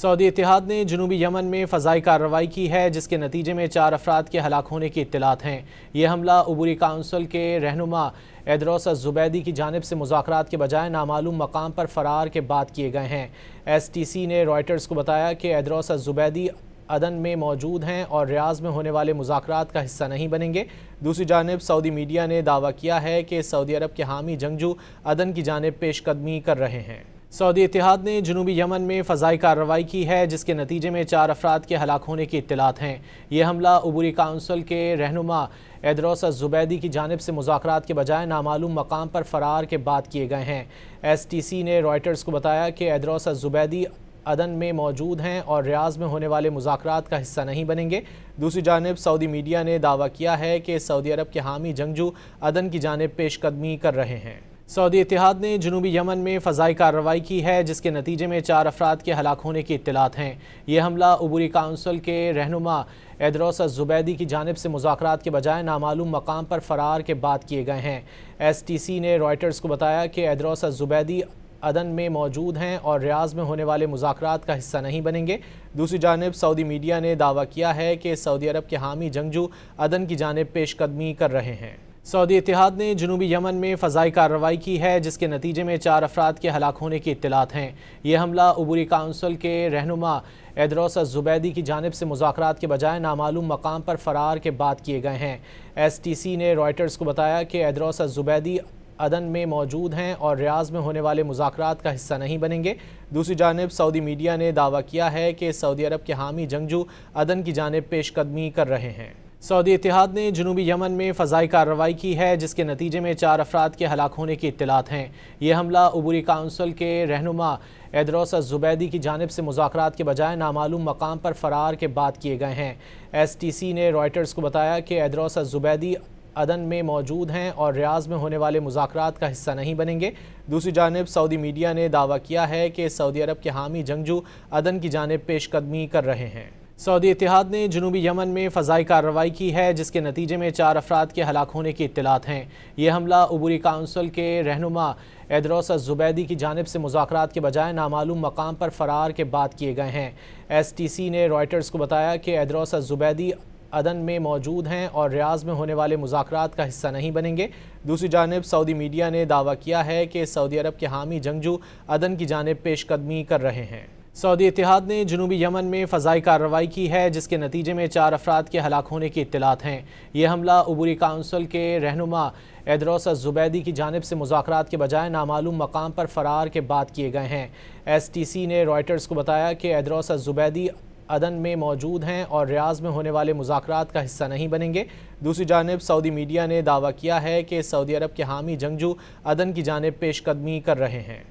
سعودی اتحاد نے جنوبی یمن میں فضائی کارروائی کی ہے جس کے نتیجے میں 4 افراد کے ہلاک ہونے کی اطلاعات ہیں۔ یہ حملہ عبوری کونسل کے رہنما ایدروس الزبیدی کی جانب سے مذاکرات کے بجائے نامعلوم مقام پر فرار کے بعد کیے گئے ہیں۔ ایس ٹی سی نے رائٹرز کو بتایا کہ ایدروس الزبیدی عدن میں موجود ہیں اور ریاض میں ہونے والے مذاکرات کا حصہ نہیں بنیں گے۔ دوسری جانب سعودی میڈیا نے دعویٰ کیا ہے کہ سعودی عرب کے حامی جنگجو عدن کی جانب پیش قدمی کر رہے ہیں۔ سعودی اتحاد نے جنوبی یمن میں فضائی کارروائی کی ہے جس کے نتیجے میں 4 افراد کے ہلاک ہونے کی اطلاعات ہیں۔ یہ حملہ عبوری کونسل کے رہنما ایدروس الزبیدی کی جانب سے مذاکرات کے بجائے نامعلوم مقام پر فرار کے بعد کیے گئے ہیں۔ ایس ٹی سی نے رائٹرز کو بتایا کہ ایدروس الزبیدی عدن میں موجود ہیں اور ریاض میں ہونے والے مذاکرات کا حصہ نہیں بنیں گے۔ دوسری جانب سعودی میڈیا نے دعویٰ کیا ہے کہ سعودی عرب کے حامی جنگجو عدن کی جانب پیش قدمی کر رہے ہیں۔ سعودی اتحاد نے جنوبی یمن میں فضائی کارروائی کی ہے جس کے نتیجے میں 4 افراد کے ہلاک ہونے کی اطلاعات ہیں۔ یہ حملہ عبوری کونسل کے رہنما ایدروس الزبیدی کی جانب سے مذاکرات کے بجائے نامعلوم مقام پر فرار کے بعد کیے گئے ہیں۔ ایس ٹی سی نے رائٹرز کو بتایا کہ ایدروس الزبیدی عدن میں موجود ہیں اور ریاض میں ہونے والے مذاکرات کا حصہ نہیں بنیں گے۔ دوسری جانب سعودی میڈیا نے دعویٰ کیا ہے کہ سعودی عرب کے حامی جنگجو عدن کی جانب پیش قدمی کر رہے ہیں۔ سعودی اتحاد نے جنوبی یمن میں فضائی کارروائی کی ہے جس کے نتیجے میں 4 افراد کے ہلاک ہونے کی اطلاعات ہیں۔ یہ حملہ عبوری کونسل کے رہنما ایدروس الزبیدی کی جانب سے مذاکرات کے بجائے نامعلوم مقام پر فرار کے بعد کیے گئے ہیں۔ ایس ٹی سی نے رائٹرز کو بتایا کہ ایدروس الزبیدی عدن میں موجود ہیں اور ریاض میں ہونے والے مذاکرات کا حصہ نہیں بنیں گے۔ دوسری جانب سعودی میڈیا نے دعویٰ کیا ہے کہ سعودی عرب کے حامی جنگجو عدن کی جانب پیش قدمی کر رہے ہیں۔ سعودی اتحاد نے جنوبی یمن میں فضائی کارروائی کی ہے جس کے نتیجے میں 4 افراد کے ہلاک ہونے کی اطلاعات ہیں۔ یہ حملہ عبوری کونسل کے رہنما ایدروس الزبیدی کی جانب سے مذاکرات کے بجائے نامعلوم مقام پر فرار کے بعد کیے گئے ہیں۔ ایس ٹی سی نے رائٹرز کو بتایا کہ ایدروس الزبیدی عدن میں موجود ہیں اور ریاض میں ہونے والے مذاکرات کا حصہ نہیں بنیں گے۔ دوسری جانب سعودی میڈیا نے دعویٰ کیا ہے کہ سعودی عرب کے حامی جنگجو عدن کی جانب پیش قدمی کر رہے ہیں۔ سعودی اتحاد نے جنوبی یمن میں فضائی کارروائی کی ہے جس کے نتیجے میں 4 افراد کے ہلاک ہونے کی اطلاعات ہیں۔ یہ حملہ عبوری کونسل کے رہنما ایدروس الزبیدی کی جانب سے مذاکرات کے بجائے نامعلوم مقام پر فرار کے بعد کیے گئے ہیں۔ ایس ٹی سی نے رائٹرز کو بتایا کہ ایدروس الزبیدی عدن میں موجود ہیں اور ریاض میں ہونے والے مذاکرات کا حصہ نہیں بنیں گے۔ دوسری جانب سعودی میڈیا نے دعویٰ کیا ہے کہ سعودی عرب کے حامی جنگجو عدن کی جانب پیش قدمی کر رہے ہیں۔ سعودی اتحاد نے جنوبی یمن میں فضائی کارروائی کی ہے جس کے نتیجے میں 4 افراد کے ہلاک ہونے کی اطلاعات ہیں۔ یہ حملہ عبوری کونسل کے رہنما ایدروس الزبیدی کی جانب سے مذاکرات کے بجائے نامعلوم مقام پر فرار کے بعد کیے گئے ہیں۔ ایس ٹی سی نے رائٹرز کو بتایا کہ ایدروس الزبیدی عدن میں موجود ہیں اور ریاض میں ہونے والے مذاکرات کا حصہ نہیں بنیں گے۔ دوسری جانب سعودی میڈیا نے دعویٰ کیا ہے کہ سعودی عرب کے حامی جنگجو عدن کی جانب پیش قدمی کر رہے ہیں۔